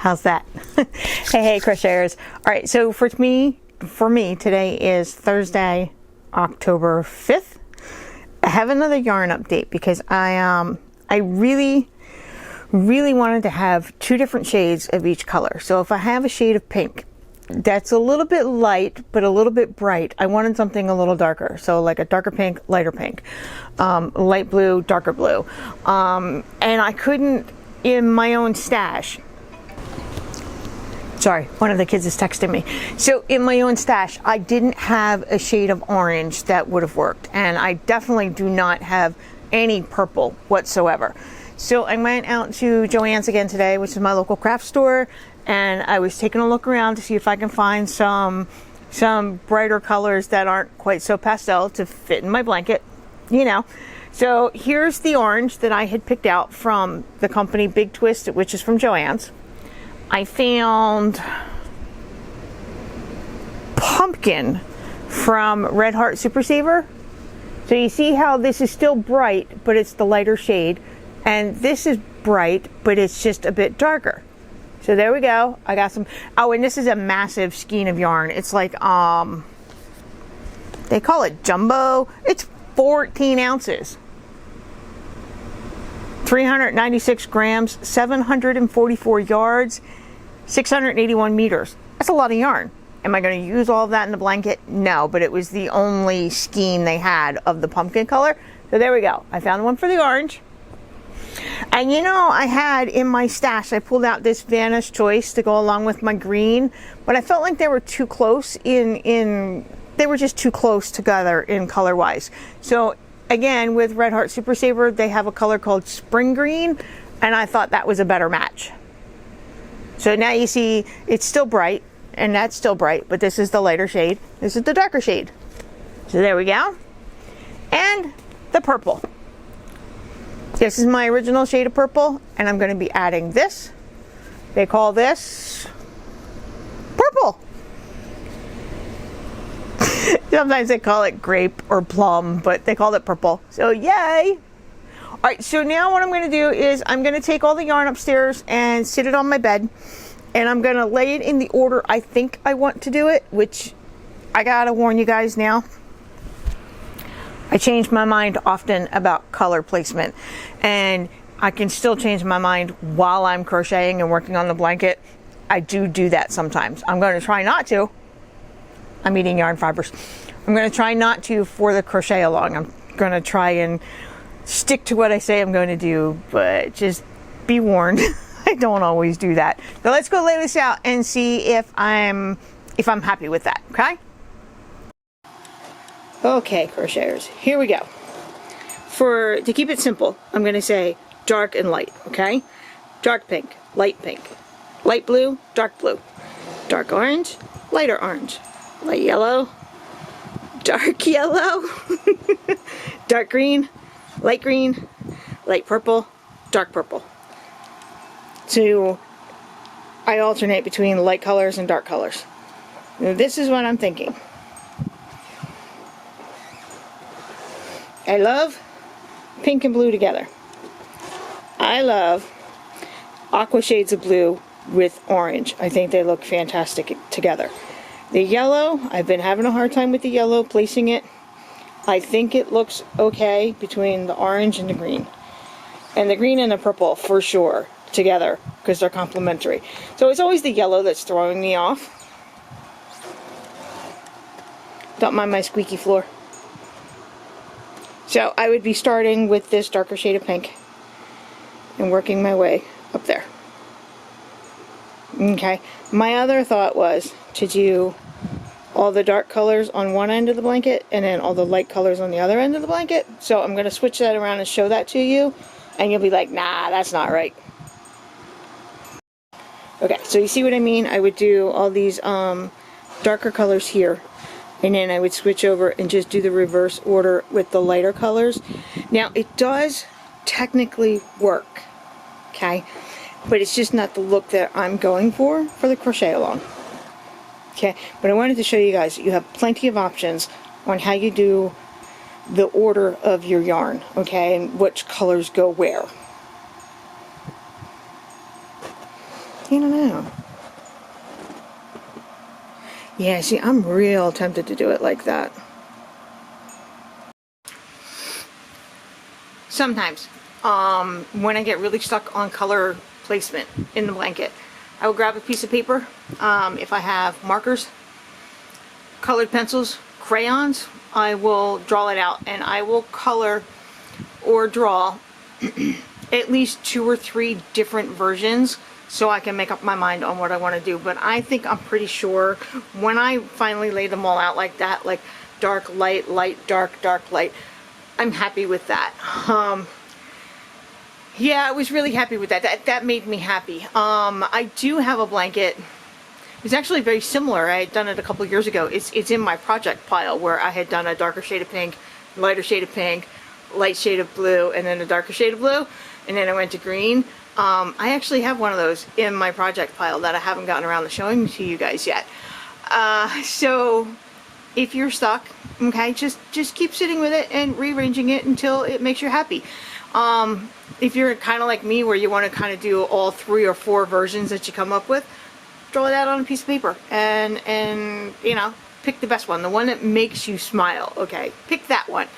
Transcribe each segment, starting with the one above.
How's that? Hey, crocheters. All right, so for me, today is Thursday, October 5th. I have another yarn update because I really wanted to have two different shades of each color. So if I have a shade of pink that's a little bit light but a little bit bright, I wanted something a little darker. So like a darker pink, lighter pink, light blue, darker blue. And I couldn't in my own stash. Sorry, one of the kids is texting me. So in my own stash, I didn't have a shade of orange that would have worked. And I definitely do not have any purple whatsoever. So I went out to Joann's again today, which is my local craft store. And I was taking a look around to see if I can find some brighter colors that aren't quite so pastel to fit in my blanket, you know. So here's the orange that I had picked out from the company Big Twist, which is from Joann's. I found pumpkin from Red Heart Super Saver. So you see how this is still bright, but it's the lighter shade. And this is bright, but it's just a bit darker. So there we go. I got some. Oh, and this is a massive skein of yarn. It's like, they call it jumbo. It's 14 ounces. 396 grams, 744 yards, 681 meters. That's a lot of yarn. Am I going to use all of that in the blanket? No, but it was the only skein they had of the pumpkin color. So there we go. I found one for the orange. And you know, I had in my stash, I pulled out this Vanna's Choice to go along with my green, but I felt like they were too close they were just too close together in color wise. So again, with Red Heart Super Saver, they have a color called Spring Green, and I thought that was a better match. So now you see it's still bright, and that's still bright, but this is the lighter shade. This is the darker shade. So there we go. And the purple. This is my original shade of purple, and I'm going to be adding this. They call this purple. Sometimes they call it grape or plum, but they call it purple. So yay! All right, so now what I'm going to do is I'm going to take all the yarn upstairs and sit it on my bed, and I'm going to lay it in the order I think I want to do it, which I got to warn you guys now. I change my mind often about color placement, and I can still change my mind while I'm crocheting and working on the blanket. I do that sometimes. I'm going to try not to. I'm eating yarn fibers. I'm going to try not to for the crochet along. I'm going to try and stick to what I say I'm going to do, but just be warned, I don't always do that. So let's go lay this out and see if I'm happy with that, okay? Okay, crocheters, here we go. To keep it simple, I'm going to say dark and light, okay? Dark pink, light blue, dark orange, lighter orange, light yellow, dark yellow, dark green, light purple, dark purple. So I alternate between light colors and dark colors. Now, this is what I'm thinking. I love pink and blue together. I love aqua shades of blue with orange. I think they look fantastic together. The yellow, I've been having a hard time with the yellow, placing it. I think it looks okay between the orange and the green. And the green and the purple, for sure, together, because they're complementary. So it's always the yellow that's throwing me off. Don't mind my squeaky floor. So I would be starting with this darker shade of pink and working my way up there. Okay, my other thought was to do all the dark colors on one end of the blanket and then all the light colors on the other end of the blanket. So I'm going to switch that around and show that to you, and you'll be like, nah, that's not right. Okay, so you see what I mean? I would do all these darker colors here, and then I would switch over and just do the reverse order with the lighter colors. Now, it does technically work, okay? But it's just not the look that I'm going for the crochet along. Okay, but I wanted to show you guys that you have plenty of options on how you do the order of your yarn, okay, and which colors go where. I don't know. Yeah, see, I'm real tempted to do it like that. Sometimes, when I get really stuck on color placement in the blanket, I will grab a piece of paper. If I have markers, colored pencils, crayons, I will draw it out, and I will color or draw at least 2 or 3 different versions so I can make up my mind on what I want to do. But I think I'm pretty sure when I finally lay them all out like that, like dark, light, light, dark, dark, light, I'm happy with that. Yeah, I was really happy with that. That made me happy. I do have a blanket. It's actually very similar. I had done it a couple years ago. It's in my project pile where I had done a darker shade of pink, lighter shade of pink, light shade of blue, and then a darker shade of blue, and then I went to green. I actually have one of those in my project pile that I haven't gotten around to showing to you guys yet. So if you're stuck, okay, just keep sitting with it and rearranging it until it makes you happy. If you're kind of like me where you want to kind of do all 3 or 4 versions that you come up with, draw it out on a piece of paper and you know, pick the best one, the one that makes you smile. Okay, pick that one,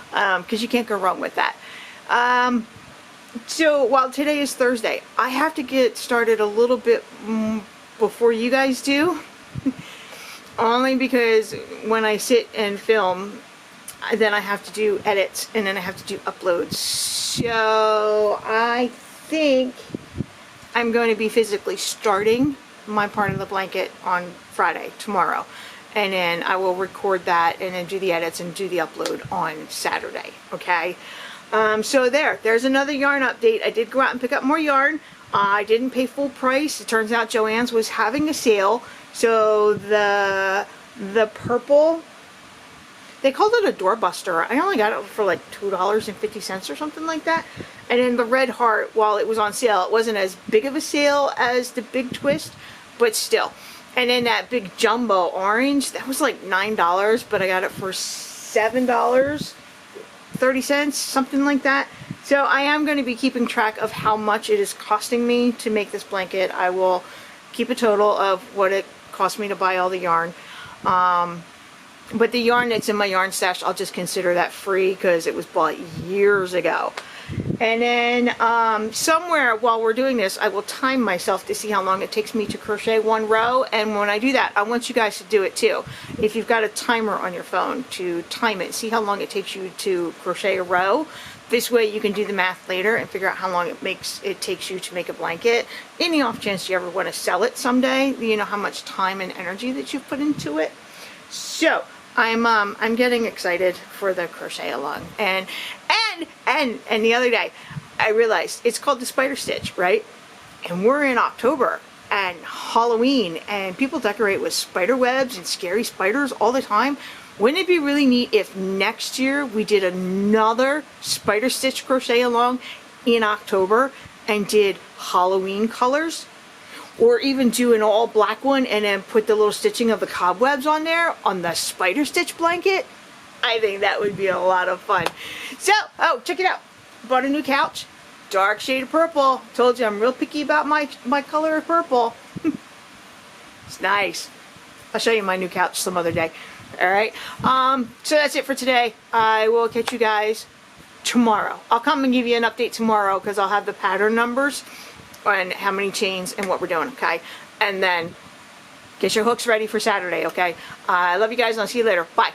because you can't go wrong with that. So while today is Thursday, I have to get started a little bit before you guys do. Only because when I sit and film, then I have to do edits, and then I have to do uploads. So I think I'm going to be physically starting my part of the blanket on Friday, tomorrow. And then I will record that and then do the edits and do the upload on Saturday, okay? So there's another yarn update. I did go out and pick up more yarn. I didn't pay full price. It turns out Joann's was having a sale. So the purple, they called it a doorbuster. I only got it for like $2.50 or something like that. And then the red heart, while it was on sale, it wasn't as big of a sale as the big twist, but still. And then that big jumbo orange, that was like $9, but I got it for $7.30, something like that. So I am going to be keeping track of how much it is costing me to make this blanket. I will keep a total of what it cost me to buy all the yarn. But the yarn that's in my yarn stash, I'll just consider that free because it was bought years ago. And then somewhere while we're doing this, I will time myself to see how long it takes me to crochet 1 row. And when I do that, I want you guys to do it too. If you've got a timer on your phone, to time it, see how long it takes you to crochet a row. This way you can do the math later and figure out how long it takes you to make a blanket. In the off chance you ever want to sell it someday, you know how much time and energy that you've put into it. So I'm getting excited for the crochet along. And the other day I realized it's called the spider stitch, right? And we're in October and Halloween, and people decorate with spider webs and scary spiders all the time. Wouldn't it be really neat if next year we did another spider stitch crochet along in October and did Halloween colors? Or even do an all black one and then put the little stitching of the cobwebs on there on the spider stitch blanket? I think that would be a lot of fun. So, oh, check it out. Bought a new couch. Dark shade of purple. Told you I'm real picky about my color of purple. It's nice. I'll show you my new couch some other day. Alright, so that's it for today. I will catch you guys tomorrow. I'll come and give you an update tomorrow because I'll have the pattern numbers and how many chains and what we're doing, okay? And then get your hooks ready for Saturday, okay? I love you guys and I'll see you later. Bye.